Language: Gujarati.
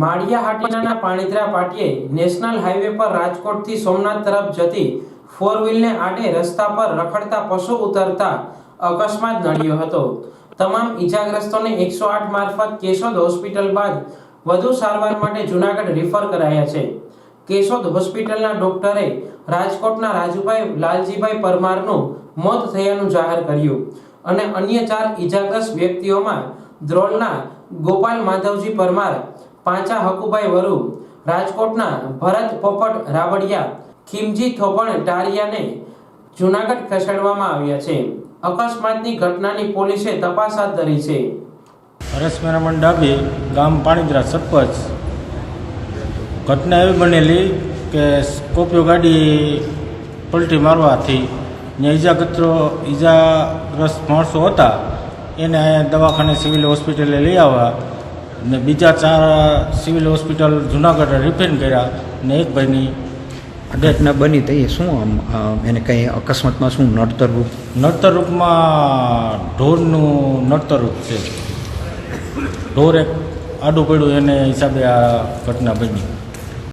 માળિયાહાટીના પાણીધરા પાટીએ નેશનલ હાઈવે પર રાજકોટથી સોમનાથ તરફ જતી ફોર વ્હીલને આડે રસ્તા પર રખડતા પશુ ઉતરતા અકસ્માત નડ્યો હતો। તમામ ઈજાગ્રસ્તોને 108 મારફત કેશોદ હોસ્પિટલ બાદ વધુ સારવાર માટે જૂનાગઢ રિફર કરાયા છે। કેશોદ હોસ્પિટલના ડોક્ટરે રાજકોટના રાજુભાઈ લાલજીભાઈ પરમારનું મોત થયાનું જાહેર કર્યું અને અન્ય 4 ઈજાગ્રસ્ત વ્યક્તિઓમાં ધ્રોલના ગોપાલ માધવજી પરમાર, પાંચા હકુભાઈ વરુ, રાજકોટના ભરત પોપટ રાવડિયા, ખીમજી થોપણ ટારિયાને જૂનાગઢ ખસેડવામાં આવ્યા છે। અકસ્માતની ઘટનાની પોલીસે તપાસ હાથ ધરી છે। હરેશ મેરામણ ડાબી, ગામ પાણીધરા, સરપંચ। ઘટના એવી બનેલી કે સ્કોર્પિયો ગાડી પલટી મારવાથી ઈજાગ્રસ્ત માણસો હતા એને દવાખાને સિવિલ હોસ્પિટલે લઈ આવ્યા ને બીજા 4 સિવિલ હોસ્પિટલ જૂનાગઢ રિફેર કર્યા ને એક ભાઈની ઘટના બની તો શું એને કંઈ અકસ્માતમાં શું નડતર રૂપમાં ઢોરનું નડતર રૂપ છે। ઢોર એક આડું પડ્યું એને હિસાબે આ ઘટના બની।